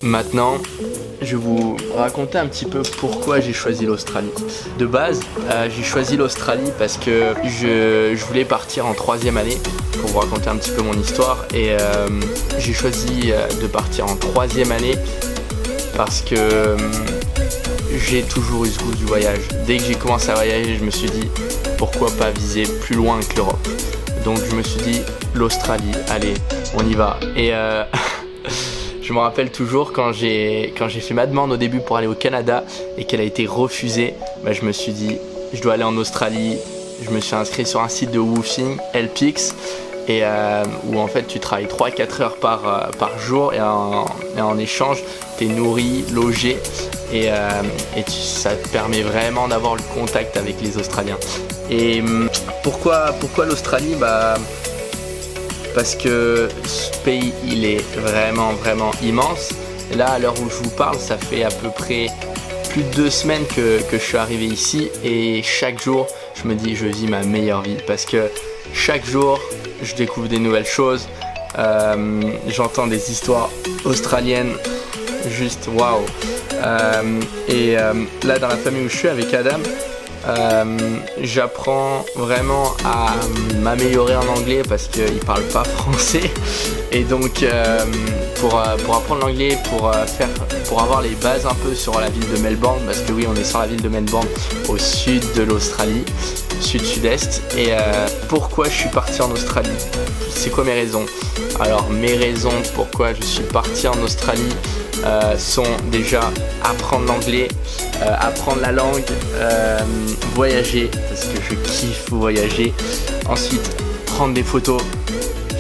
Maintenant, je vais vous raconter un petit peu pourquoi j'ai choisi l'Australie. De base, j'ai choisi l'Australie parce que je voulais partir en 3e année, pour vous raconter un petit peu mon histoire. Et j'ai choisi de partir en 3e année parce que j'ai toujours eu ce goût du voyage. Dès que j'ai commencé à voyager, je me suis dit pourquoi pas viser plus loin que l'Europe. Donc je me suis dit l'Australie, allez, on y va. Et je me rappelle toujours quand j'ai fait ma demande au début pour aller au Canada et qu'elle a été refusée, je me suis dit je dois aller en Australie. Je me suis inscrit sur un site de woofing, LPX, et où en fait tu travailles 3-4 heures par jour et en échange tu es nourri, logé et ça te permet vraiment d'avoir le contact avec les Australiens. Et pourquoi l'Australie? Parce que ce pays il est vraiment immense. Et là à l'heure où je vous parle, ça fait à peu près plus de 2 semaines que je suis arrivé ici, et chaque jour je me dis je vis ma meilleure vie parce que chaque jour je découvre des nouvelles choses, j'entends des histoires australiennes juste waouh. Là dans la famille où je suis avec Adam, j'apprends vraiment à m'améliorer en anglais parce qu'il parle pas français, et donc pour apprendre l'anglais, pour avoir les bases un peu sur la ville de Melbourne, parce que oui, on est sur la ville de Melbourne au sud de l'Australie, sud-sud-est. Et pourquoi je suis parti en Australie? C'est quoi mes raisons? Alors mes raisons pourquoi je suis parti en Australie sont déjà apprendre l'anglais, apprendre la langue, voyager parce que je kiffe voyager, ensuite prendre des photos,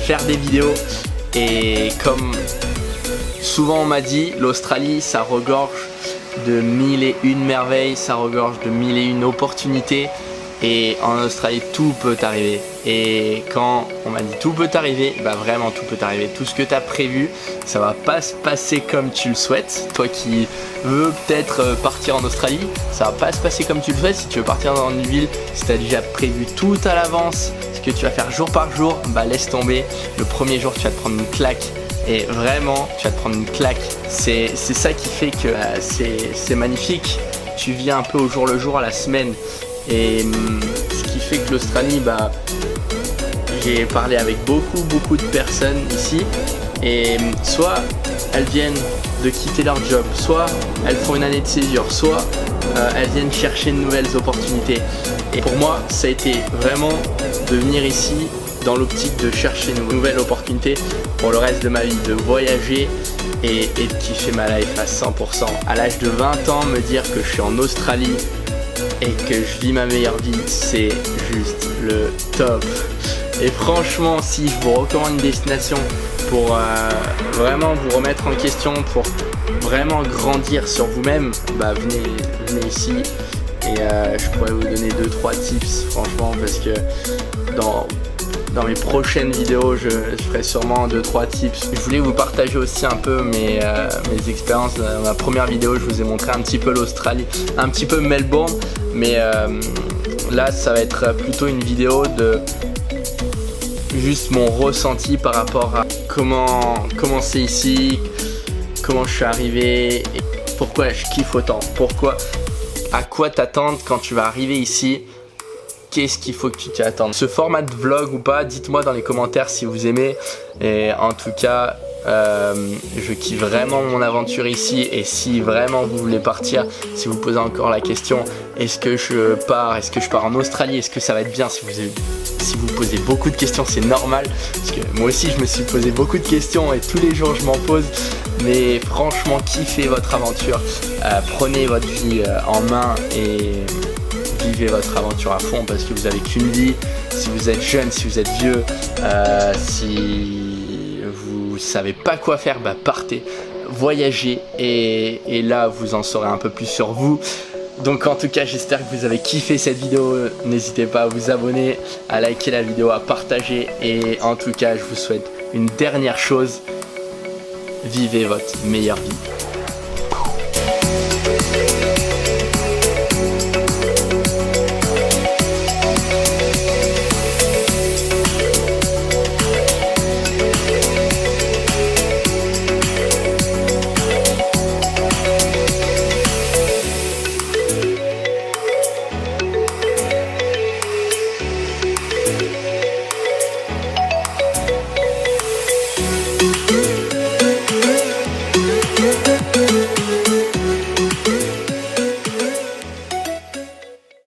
faire des vidéos, et comme souvent on m'a dit, l'Australie ça regorge de 1001 merveilles, ça regorge de 1001 opportunités. Et en Australie tout peut arriver, et quand on m'a dit tout peut arriver, vraiment tout peut arriver. Tout ce que tu as prévu, ça va pas se passer comme tu le souhaites. Toi qui veux peut-être partir en Australie, ça va pas se passer comme tu le souhaites. Si tu veux partir dans une ville, si tu as déjà prévu tout à l'avance ce que tu vas faire jour par jour, laisse tomber. Le premier jour tu vas te prendre une claque, et vraiment tu vas te prendre une claque. C'est ça qui fait que c'est magnifique. Tu vis un peu au jour le jour, à la semaine. Et ce qui fait que l'Australie, j'ai parlé avec beaucoup de personnes ici, et soit elles viennent de quitter leur job, soit elles font une année de césure, soit elles viennent chercher de nouvelles opportunités. Et pour moi, ça a été vraiment de venir ici dans l'optique de chercher une nouvelle opportunité pour le reste de ma vie, de voyager et de kiffer ma life à 100%. À l'âge de 20 ans, me dire que je suis en Australie et que je vis ma meilleure vie, c'est juste le top. Et franchement, si je vous recommande une destination pour vraiment vous remettre en question, pour vraiment grandir sur vous-même, venez ici. Et je pourrais vous donner 2-3 tips franchement, parce que dans mes prochaines vidéos je ferai sûrement 2-3 tips. Je voulais vous partager aussi un peu mes expériences. Dans ma première vidéo je vous ai montré un petit peu l'Australie, un petit peu Melbourne, mais là ça va être plutôt une vidéo de juste mon ressenti par rapport à comment c'est ici, comment je suis arrivé et pourquoi je kiffe autant, à quoi t'attendre quand tu vas arriver ici. Qu'est-ce qu'il faut que tu t'y attendes? Ce format de vlog ou pas, dites-moi dans les commentaires si vous aimez. Et en tout cas, je kiffe vraiment mon aventure ici. Et si vraiment vous voulez partir, si vous posez encore la question, est-ce que je pars en Australie, est-ce que ça va être bien? Si vous posez beaucoup de questions, c'est normal, parce que moi aussi je me suis posé beaucoup de questions et tous les jours je m'en pose. Mais franchement, kiffez votre aventure, prenez votre vie en main et vivez votre aventure à fond, parce que vous avez qu'une vie. Si vous êtes jeune, si vous êtes vieux, si vous savez pas quoi faire, partez, voyagez, et là vous en saurez un peu plus sur vous. Donc en tout cas, j'espère que vous avez kiffé cette vidéo. N'hésitez pas à vous abonner, à liker la vidéo, à partager, et en tout cas je vous souhaite une dernière chose: vivez votre meilleure vie.